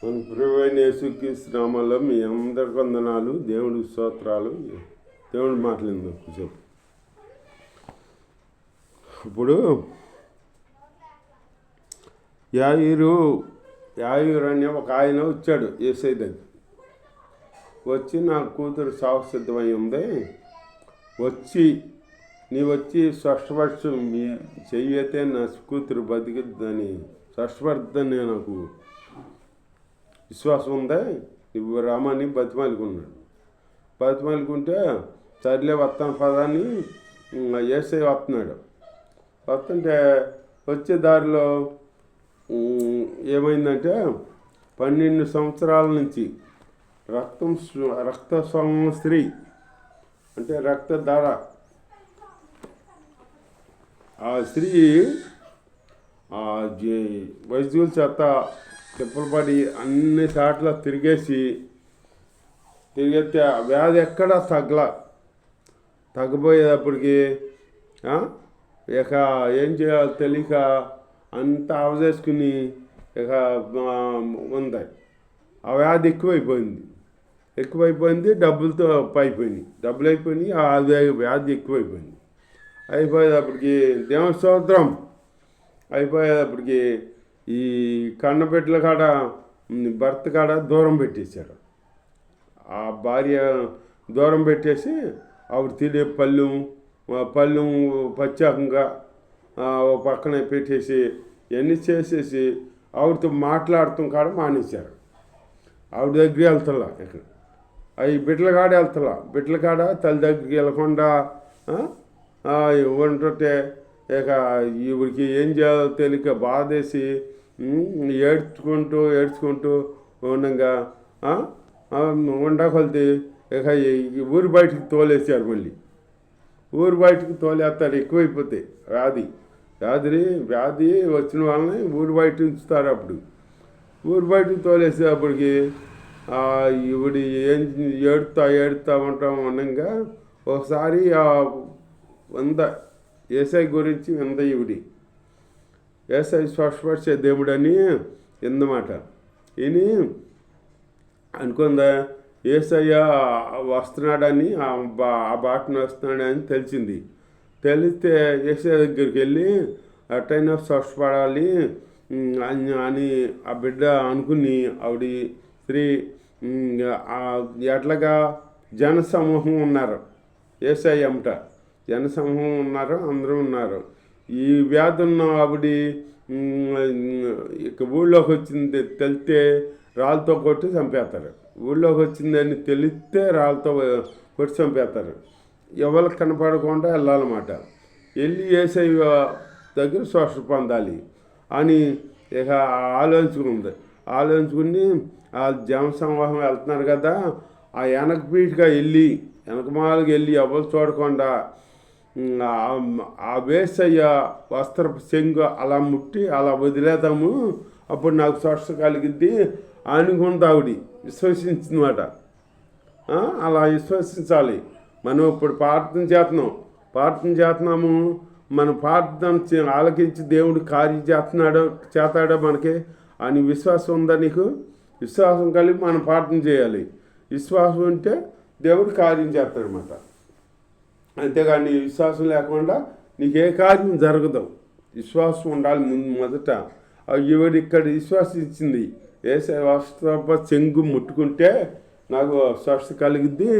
మన ప్రభువైన యేసుక్రీస్తు నామములో మీ అందరికి వందనాలు. దేవుడి స్తోత్రాలు. దేవుడి మాటలు చెప్పు. ఇప్పుడు యాయిరు అనే ఒక ఆయన వచ్చాడు యేసయ్య దగ్గర. వచ్చి నా కూతురు సావు సిద్ధమై ఉంది, నీ వచ్చి స్పష్టపరచు, మీ చెయ్యితే నా కూతురు బతికిద్దని స్పష్టపడుద్దని నాకు విశ్వాసం ఉందా, నువ్వు రామని బతిమాలుకున్నాడు. బతిమాలుకుంటే సర్లే వస్తాను పదాన్ని యేసయ్య వస్తుంటే వచ్చే దారిలో ఏమైందంటే 12 సంవత్సరాల నుంచి రక్తస్రావం స్త్రీ అంటే రక్తధార, ఆ స్త్రీ వైద్యుల చేత తిప్పలపడి అన్ని సార్లు తిరిగితే వ్యాధి ఎక్కడా తగ్గబోయేటప్పటికి ఇక ఏం చేయాలో తెలియక అంతా అవజేసుకుని ఇక ఉంది. ఆ వ్యాధి ఎక్కువైపోయింది, డబ్బులతో డబ్బులు అయిపోయినాయి, ఆ వ్యాధి అయిపోయేటప్పటికి దేవుని స్తోత్రం అయిపోయేటప్పటికి ఈ కన్నబిడ్డల కాడ భర్త కాడ దూరం పెట్టేశాడు. ఆ భార్య దూరం పెట్టేసి ఆవిడ తినే పళ్ళెం ప్రత్యేకంగా ఒక పక్కన పెట్టేసి ఇవన్నీ చేసేసి ఆవిడతో మాట్లాడటం కాడ మానేశారు. ఆవిడ దగ్గరికి వెళ్తలా, ఇక్కడ అవి బిడ్డల కాడ బిడ్డల కాడ తల్లి దగ్గరికి వెళ్ళకుండా ఉంటుంటే ఇక ఈవిడికి ఏం చేయాలో తెలియక బాధేసి ఏడ్చుకుంటూ ఉండగా ఉండకొలితే ఇక ఊరి బయటికి తోలేసారు. మళ్ళీ ఊరి బయటికి తోలేస్తారు, ఎక్కువైపోతే వ్యాధి వచ్చిన వాళ్ళని ఊరి బయట ఉంచుతారు. అప్పుడు ఊరి బయటకు తోలేసేటప్పటికి ఈవిడి ఏడుతా ఉంటాం ఉండగా ఒకసారి యేసయ్య గురించి ఈవిడి యేసయ్య స్పష్టపరిచే దేవుడని ఎందమాట ఇని అనుకుందా. యేసయ్య వస్తున్నాడని ఆ బాటను వస్తున్నాడని తెలిస్తే యేసయ్య దగ్గరికి వెళ్ళి అట్టయినా స్పష్టపడాలి అని ఆ బిడ్డ అనుకుని ఆవిడ స్త్రీ ఎట్లాగా జనసమూహం ఉన్నారు, యేసయ్య అమ్మట జనసమూహం ఉన్నారు, అందరూ ఉన్నారు. ఈ వ్యాధి ఉన్న ఆవిడ ఇక ఊళ్ళోకి వచ్చింది తెలిస్తే రాళ్ళతో కొట్టి చంపేస్తారు. ఊళ్ళోకి వచ్చిందని తెలిస్తే రాళ్ళతో కొట్టి చంపేస్తారు. ఎవరికి కనపడకుండా వెళ్ళాలన్నమాట. వెళ్ళి యేసయ్య దగ్గర స్వస్థ పొందాలి అని ఇక ఆలోచించుకుని ఆ జనసమూహం వెళ్తున్నారు కదా, ఆ వెనకపీటుగా వెనకమాలకు వెళ్ళి ఎవరు చూడకుండా ఆ యేసయ్య వస్త్రపు చెంగు అలా ముట్టి అలా వదిలేద్దాము, అప్పుడు నాకు స్వస్థ కలిగిద్ది అనుకుంది ఆవిడ. విశ్వసించిందన్నమాట. అలా విశ్వసించాలి. మనం ఇప్పుడు ప్రార్థన చేస్తున్నాము. మన ప్రార్థన ఆలకించి దేవుడు కార్యం చేస్తాడో మనకి అని విశ్వాసం ఉందా నీకు? విశ్వాసం కలిగి మనం ప్రార్థన చేయాలి. విశ్వాసం ఉంటే దేవుడు కార్యం చేస్తాడనమాట. అంతేగాని విశ్వాసం లేకుండా నీకు ఏ కార్యం జరగదు. విశ్వాసం ఉండాలి మొదట. ఈవిడ ఇక్కడ విశ్వాసించింది, యేసయ్య వస్త్రపు చెంగు ముట్టుకుంటే నాకు స్వస్థ కలిగిద్ది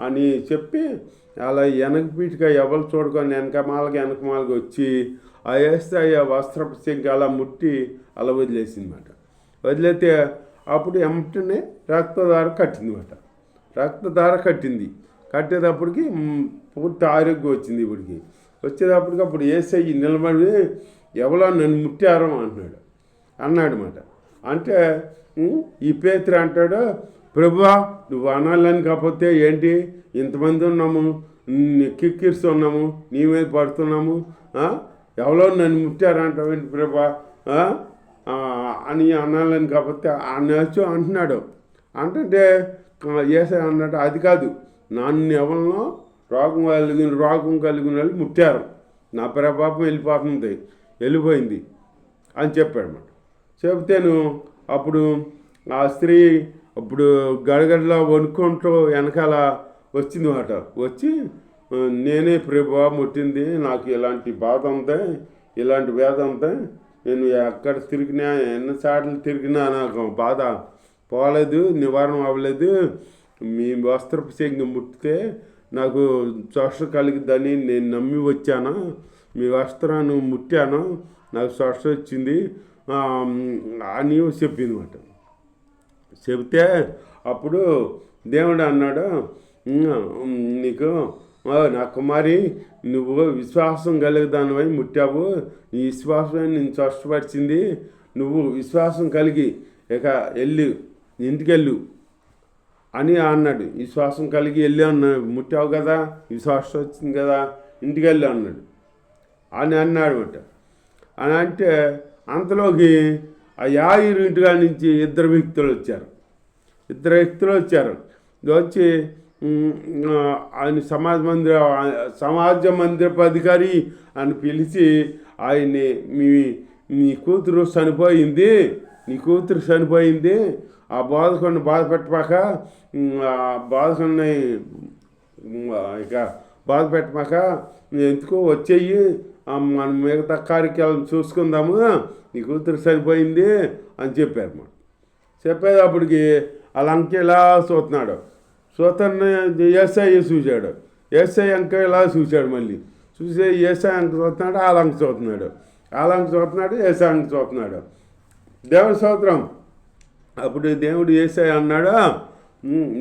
అని చెప్పి అలా వెనకపీటిగా ఎవరు చూడుకొని వెనకమాలకి వచ్చి ఆ యేసయ్య వస్త్రపు చెంగు అలా ముట్టి అలా వదిలేసిందన్నమాట. వదిలేతే అప్పుడు వెంటనే రక్తధార కట్టేటప్పటికి పూర్తి ఆరోగ్యం వచ్చింది. ఇప్పటికి వచ్చేటప్పటికి అప్పుడు యేసయ్య నిలబడి ఎవరో నన్ను ముట్టారు అన్నాడన్నమాట. అంటే ఈ పేతురు అంటాడు, ప్రభువా నువ్వు అనాలని కాకపోతే ఏంటి, ఇంతమంది ఉన్నాము, కిక్కిరిస్తున్నాము, నీ మీద పడుతున్నాము, ఎవరో నన్ను ముట్టారంటావేంటి ప్రభువా అని అనాలని కాకపోతే అనొచ్చు అంటున్నాడు. అంటే యేసయ్య అన్నాడు, అది కాదు, నన్ను ఎవరినో రోగం కలిగిన వాళ్ళు ముట్టారు, నా ప్రభావం వెళ్ళిపోయింది అని చెప్పాడు అన్నమాట. చెబితేను అప్పుడు ఆ స్త్రీ ఇప్పుడు గడగడలా వణుకుంటూ వెనకాల వచ్చింది మాట. వచ్చి నేనే ప్రభువా ముట్టింది, నాకు ఇలాంటి బాధ ఉంది, ఇలాంటి వేద ఉంది, నేను ఎక్కడ తిరిగినా ఎన్నిసార్లు తిరిగినా నాకు బాధ పోలేదు, నివారణ అవ్వలేదు, మీ వస్త్రపు చెంగి ముట్టితే నాకు స్వస్థ కలిగిద్దని నేను నమ్మి వచ్చాను, మీ వస్త్రాన్ని ముట్టాను, నాకు స్వస్థ వచ్చింది అని చెప్పింది మాట. చెబితే అప్పుడు దేవుడు అన్నాడు, నీకు నా కుమారి, నువ్వు విశ్వాసం కలిగదానివై ముట్టావు, నీ విశ్వాసమే నేను స్వస్థపరిచింది, నువ్వు విశ్వాసం కలిగి ఇక వెళ్ళు, ఇంటికెళ్ళు అని అన్నాడు. విశ్వాసం కలిగి వెళ్ళి అన్నాడు. ముట్టావు కదా, విశ్వాసం వచ్చింది కదా, ఇంటికి వెళ్ళి అన్నాడు అని అన్నాడు అనమాట. అని అంటే అంతలోకి ఆ యాయిరు ఇంటిగా నుంచి ఇద్దరు వ్యక్తులు వచ్చారు. వచ్చి ఆయన సమాజ మందిరపు అధికారి అని పిలిచి ఆయన్ని నీ కూతురు చనిపోయింది, ఆ బాధకుడిని బాధ పెట్టమాక, బాధ పెట్టమాక ఎందుకో వచ్చేయి, మనం మిగతా కార్యక్రమం చూసుకుందాము, నీ కూతురు చనిపోయింది అని చెప్పారు. చెప్పేటప్పటికి వాళ్ళంక ఇలా చూస్తున్నాడు. ఏసఐ చూశాడు. ఏసఐ అంక ఇలా చూశాడు. మళ్ళీ చూసే ఏసఐ అంక చూస్తున్నాడు, వాళ్ళంక చూస్తున్నాడు, ఏసఐ అంక చూస్తున్నాడు. దేవుడి స్తోత్రం. అప్పుడు దేవుడు ఏసఐ అన్నాడు,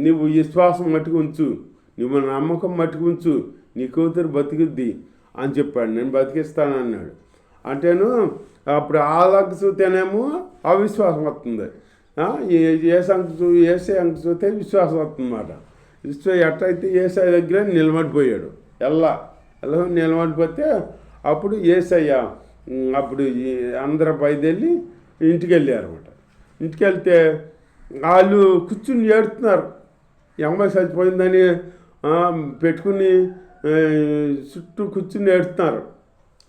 నువ్వు విశ్వాసం మట్టుకు ఉంచు, నువ్వు నమ్మకం మట్టుకు ఉంచు, నీ కూతురు బతికిద్ది అని చెప్పాడు. నేను బతికిస్తాను అన్నాడు. అంటేను అప్పుడు వాళ్ళకి చూస్తేనేమో అవిశ్వాసం వస్తుంది, ఏసఐ అంక చూస్తే విశ్వాసం వస్తుందన్నమాట. ఎట్లయితే ఏసఐ దగ్గర నిలబడిపోయాడు. ఎలా నిలబడిపోతే అప్పుడు ఏసయ్య అప్పుడు అందరూ బయలుదేరి ఇంటికి వెళ్ళారు అనమాట. ఇంటికి వెళ్తే వాళ్ళు కూర్చుని ఏడుతున్నారు. ఈ అమ్మాయి చచ్చిపోయిందని పెట్టుకుని చుట్టూ కూర్చుని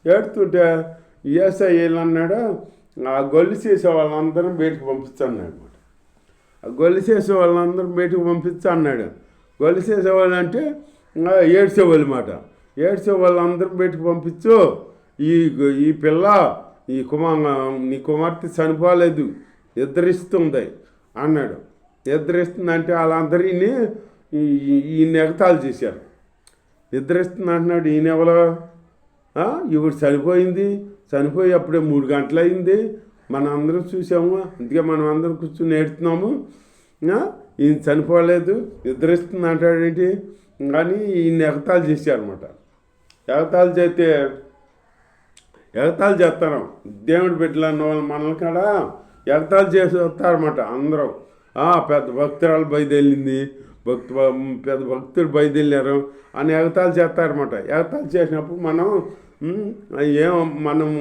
ఏడుతుంటే ఏసఐ అన్నాడు, ఆ గొల్లు చేసే వాళ్ళందరం బయటకు పంపించాను అనమాట. ఆ గొల్లు చేసే వాళ్ళందరం బయటకు పంపించన్నాడు. గొల్లు చేసేవాళ్ళు అంటే ఏడ్చేవాళ్ళు మాట. ఏడ్చే వాళ్ళందరం బయటకు పంపించు, ఈ పిల్ల నీ కుమార్తె చనిపోలేదు, ఎదురిస్తుంది అన్నాడు. ఎదురిస్తుందంటే వాళ్ళందరినీ ఈయన ఎగతాళి చేశారు. ఎదురిస్తుంది అంటున్నాడు. ఈయన ఎవరో, ఇప్పుడు చనిపోయి అప్పుడే 3 గంటలు అయింది, మనం అందరం చూసాము, అందుకే మనం అందరం కూర్చొని ఏడుతున్నాము, ఈయన చనిపోలేదు, ఎదురిస్తుంది అంటాడేంటి కానీ ఈయన ఎగతాళి చేశారన్నమాట. ఎగతాళి చేస్తారు దేవుడి బిడ్డలన్న వాళ్ళు మనల్ని కాడ ఎగతాళి చేసి వస్తారన్నమాట. అందరూ పెద్ద భక్తురాలు బయలుదేరింది, పెద్ద భక్తులు బయలుదేరారు అని ఎగతాళి చేస్తారన్నమాట. ఎగతాళి చేసినప్పుడు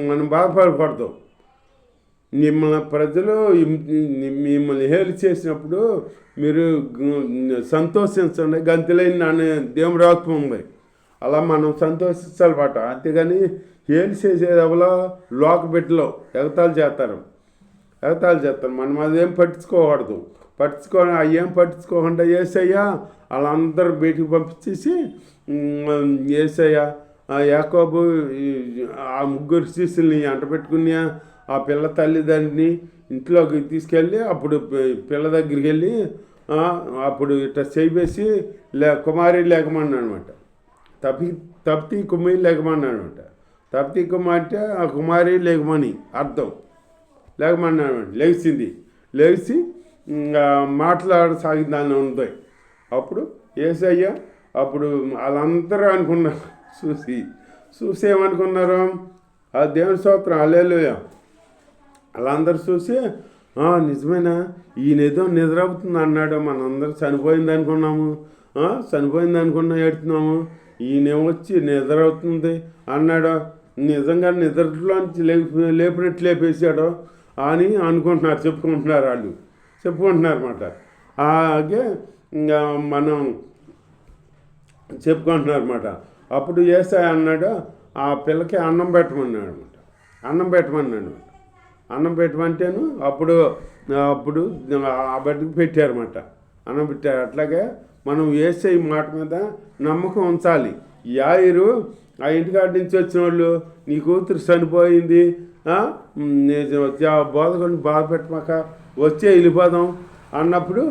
మనం బాధపడకూడదు. ప్రజలు మిమ్మల్ని హేళి చేసినప్పుడు మీరు సంతోషించండి, గంతులైన నాన్న దేవుడి ఆత్మ ఉంది, అలా మనం సంతోషించాలి పాట. అంతేగాని హేళి చేసేది ఎవరో లోక బిడ్డలో ఎగతాళి చేస్తారు. మనం అదేం పట్టించుకోకూడదు. పట్టించుకోకుండా ఏసయ్య వాళ్ళందరూ బయటికి పంపించేసి ఏసయ్య యాకోబు ఆ 3 శిష్యుల్ని అంటపెట్టుకుని ఆ పిల్ల తల్లిదండ్రిని ఇంట్లోకి తీసుకెళ్ళి అప్పుడు పిల్ల దగ్గరికి వెళ్ళి అప్పుడు ఇట్లా చేసి కుమారి లేకమన్నాడు అనమాట. తప్తి కుమారి లేకమన్నాడు అనమాట. తప్తి కుమారి అంటే ఆ కుమారి లేకమని అర్థం. లేకమన్నాడు అనమాట. లేచి మాట్లాడసాగిందని ఉంది. అప్పుడు యేసయ్య అప్పుడు వాళ్ళందరూ అనుకున్నారు, చూసి ఏమనుకున్నారు, ఆ దేవుని స్తోత్రం హల్లెలూయా. వాళ్ళందరూ చూసి నిజమేనా, ఈయన ఏదో నిద్రవుతుంది అన్నాడు, మనందరూ చనిపోయింది అనుకున్నా ఏడుతున్నాము, ఈయనేమొచ్చి నిద్రవుతుంది అన్నాడు, నిజంగా నిద్రలోంచి లేపినట్టు లేపేశాడు అని చెప్పుకుంటున్నారు అన్నమాట. అలాగే ఇంకా మనం చెప్పుకుంటున్నారు అన్నమాట. అప్పుడు యేసయ్య అన్నాడు, ఆ పిల్లకి అన్నం పెట్టమన్నాడు అనమాట. అన్నం పెట్టమంటేను అప్పుడు అప్పుడు ఆ బిడ్డకు పెట్టారన్నమాట, అన్నం పెట్టారు. అట్లాగే మనం యేసయ్య మాట మీద నమ్మకం ఉంచాలి. యాయిరు ఆ ఇంటికాడి నుంచి వచ్చిన వాళ్ళు, నీ కూతురు చనిపోయింది, బోధకుని బాధ పెట్టమాక వచ్చే వెళ్ళిపోదాం అన్నప్పుడు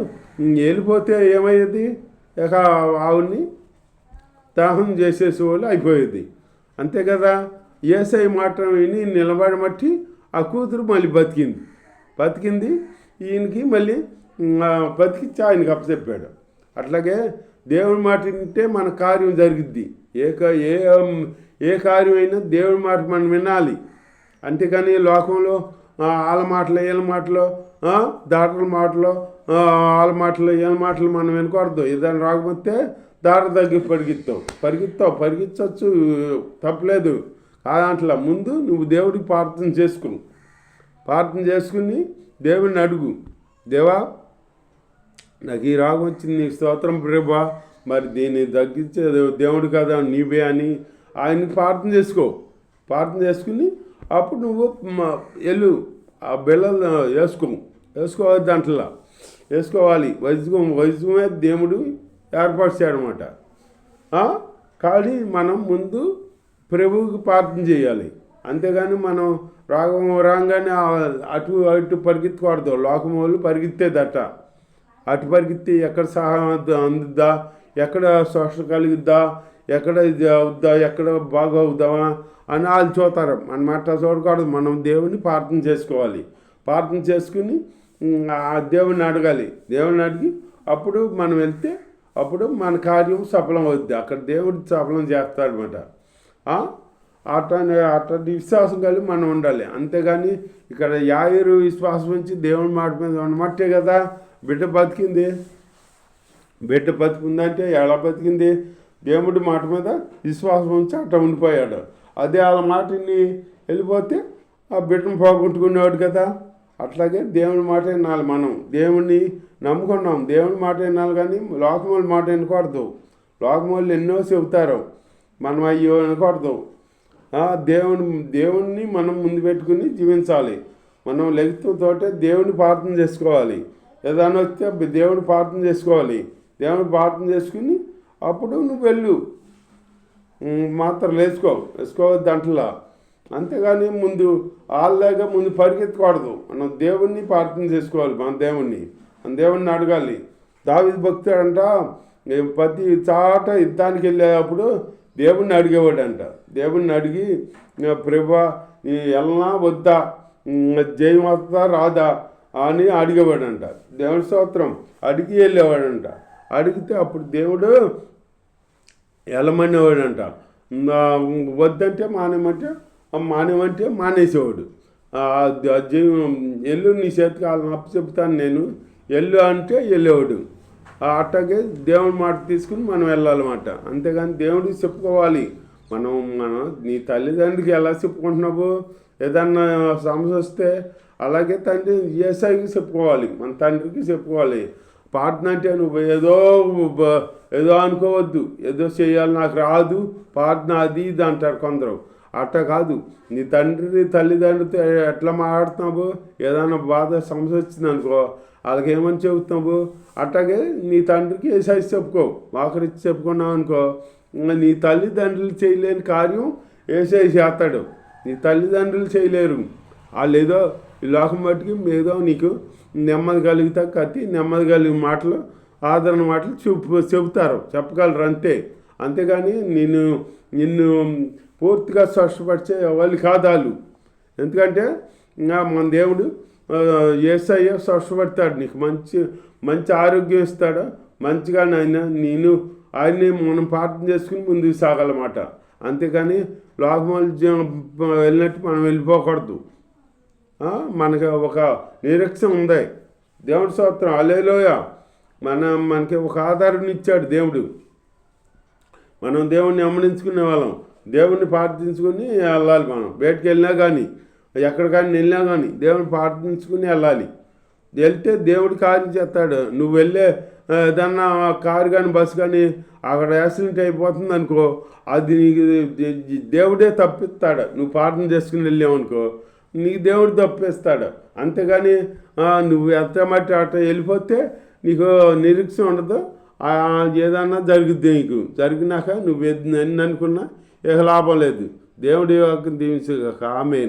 వెళ్ళిపోతే ఏమయ్యేది, ఇక ఆవుని దాహం చేసేసేవాళ్ళు అయిపోయేది. అంతే కదా. యేసయ్య మాట విని నిలబడమట్టి ఆ కూతురు మళ్ళీ బతికింది. ఈయనకి మళ్ళీ బతికిచ్చి ఆయనకి అప్పచెప్పాడు. అట్లాగే దేవుని మాట వింటే మన కార్యం జరిగిద్ది. ఏ కార్యం అయినా దేవుని మాట మనం వినాలి. అంతేకాని లోకంలో వాళ్ళ మాటలు వీళ్ళ మాటలు, డాక్టర్ల మాటలు వాళ్ళ మాటలు వీళ్ళ మాటలు మనం వినకూడదు. ఏదైనా రాకపోతే దారి తగ్గి పరిగెత్తచ్చు, తప్పలేదు. కాదంట్లా ముందు నువ్వు దేవుడికి ప్రార్థన చేసుకుని దేవుడిని అడుగు, దేవా నాకు ఈ రాగం వచ్చింది, నీకు స్తోత్రం ప్రభా, మరి దీన్ని తగ్గించే దేవుడు కదా నీవే అని ఆయనకి ప్రార్థన చేసుకుని అప్పుడు నువ్వు వెళ్ళు ఆ బిళ్ళలు వేసుకోవాలి, దాంట్లో వేసుకోవాలి. వైద్యమే దేవుడు ఏర్పరిచాడనమాట. కానీ మనం ముందు ప్రభువుకి ప్రార్థన చేయాలి. అంతేగాని మనం రాగానే అటు పరిగెత్తకూడదు. లోకం వాళ్ళు పరిగెత్తేదట, అటు పరిగెత్తి ఎక్కడ సహాయం అందుద్దా, ఎక్కడ స్వస్థ కలిగిద్దా, ఎక్కడ ఇది అవుద్దా, ఎక్కడ బాగా అవుదామా అని వాళ్ళు చూస్తారు. అన్నమాట చూడకూడదు. మనం దేవుని ప్రార్థన చేసుకోవాలి. ప్రార్థన చేసుకుని ఆ దేవుని అడగాలి. దేవుని అడిగి అప్పుడు మనం వెళ్తే అప్పుడు మన కార్యం సఫలం అవుద్ది. అక్కడ దేవుడు సఫలం చేస్తాడనమాట. అట్లాంటి విశ్వాసం కలిగి మనం ఉండాలి. అంతేగాని ఇక్కడ యాయిరు విశ్వాసం ఉంచి దేవుని మాట మీద ఉన్నమట్టే కదా బిడ్డ బతికిందంటే ఎలా బతికింది? దేవుడి మాట మీద విశ్వాసం ఉంచి అట్లా ఉండిపోయాడు. అదే వాళ్ళ మాటని వెళ్ళిపోతే ఆ బిడ్డను పోగొట్టుకునేవాడు కదా. అట్లాగే దేవుని మాట వినాలి. మనం దేవుణ్ణి నమ్ముకున్నాం, దేవుని మాట వినాలి. కానీ లోకం వాళ్ళ మాట వినకూడదు. లోకం వాళ్ళు ఎన్నో చెబుతారు, మనం అయ్యో వినకూడదు. దేవుణ్ణి మనం ముందు పెట్టుకుని జీవించాలి. మనం లెగుతూతోటే దేవుని ప్రార్థన చేసుకోవాలి. ఏదైనా వస్తే దేవుని ప్రార్థన చేసుకోవాలి. దేవుని ప్రార్థన చేసుకుని అప్పుడు నువ్వు వెళ్ళు, మాత్రం వేసుకోవద్దు దాంట్లో. అంతేగాని ముందు వాళ్ళలాగా ముందు పరిగెత్తకూడదు. మనం దేవుణ్ణి ప్రార్థన చేసుకోవాలి. మన దేవుణ్ణి అడగాలి. దావీదు భక్తుడంట ప్రతి చాట యుద్ధానికి వెళ్ళేటప్పుడు దేవుణ్ణి అడిగేవాడంట. దేవుణ్ణి అడిగి ప్రభా నీ వెళ్ళనా వద్దా, జయం వస్తుందా రాదా అని అడిగేవాడంట. దేవుని స్తోత్రం అడిగి వెళ్ళేవాడంట. అడిగితే అప్పుడు దేవుడు వెళ్ళమనేవాడంట. వద్దంటే మానేమంటే మానేసేవాడు. ఎల్లు నీ చేతికి వాళ్ళని అప్పచెప్తాను నేను, ఎల్లు అంటే వెళ్ళేవాడు. అట్లాగే దేవుని మాట తీసుకుని మనం వెళ్ళాలన్నమాట. అంతేగాని దేవుడికి చెప్పుకోవాలి. మనం నీ తల్లిదండ్రికి ఎలా చెప్పుకుంటున్నావు? ఏదన్నా సమస్య వస్తే అలాగే తండ్రి యేసయ్యకి చెప్పుకోవాలి, మన తండ్రికి చెప్పుకోవాలి. ప్రార్థన అంటే నువ్వు ఏదో అనుకోవద్దు, ఏదో చేయాలి నాకు రాదు ప్రార్థన అది ఇది అంటారు కొందరు. అట్లా కాదు. నీ తల్లిదండ్రితో ఎట్లా మాట్లాడుతున్నావు? ఏదైనా బాధ సమస్య వచ్చింది అనుకో, వాళ్ళకి ఏమని చెబుతున్నావు? అట్లాగే నీ తండ్రికి యేసయ్య చెప్పుకో. వాకరిచ్చి చెప్పుకున్నావు అనుకో, నీ తల్లిదండ్రులు చేయలేని కార్యం యేసయ్య చేస్తాడు. నీ తల్లిదండ్రులు చేయలేరు. వాళ్ళు ఏదో ఈ లోకం బట్టికి ఏదో నీకు నెమ్మది కలిగితే నెమ్మది కలిగిన మాటలు, ఆదరణ మాటలు చెబుతారు, చెప్పగలరు అంతే. అంతేగాని నిన్ను పూర్తిగా స్పష్టపరిచే వాళ్ళు కాదు వాళ్ళు. ఎందుకంటే మన దేవుడు యేసయ్య స్పష్టపడతాడు, నీకు మంచి ఆరోగ్యం ఇస్తాడు, మంచిగా ఆయన్ని మనం ప్రార్థన చేసుకుని ముందుకు సాగాలన్నమాట. అంతేకాని లోకం వెళ్ళినట్టు మనం వెళ్ళిపోకూడదు. మనకి ఒక నిరీక్షణ ఉంది. దేవుడి స్తోత్రం హల్లెలూయా. మనకి ఒక ఆధారం ఇచ్చాడు దేవుడు. మనం దేవుణ్ణి అమ్మడించుకునే వాళ్ళం, దేవుణ్ణి ప్రార్థించుకుని వెళ్ళాలి. మనం బయటకు వెళ్ళినా కానీ ఎక్కడికైనా వెళ్ళినా కానీ దేవుని ప్రార్థించుకుని వెళ్ళాలి. వెళ్తే దేవుడు కార్యం చేస్తాడు. నువ్వు వెళ్ళే ఏదన్నా కారు కానీ బస్సు కానీ అక్కడ యాక్సిడెంట్ అయిపోతుంది అనుకో, అది నీకు దేవుడే తప్పిస్తాడు. నువ్వు ప్రార్థన చేసుకుని వెళ్ళావు అనుకో, నీకు దేవుడు తప్పిస్తాడు. అంతేగాని నువ్వు ఎంత మట్టి అట్ట వెళ్ళిపోతే నీకు నిరీక్షణ ఉండదు. ఏదన్నా జరుగుద్ది. నీకు జరిగినాక నువ్వు ఎన్ని అనుకున్నా ఇక లాభం లేదు. దేవుడి యొక్క దీవించగాక. ఆమేన్.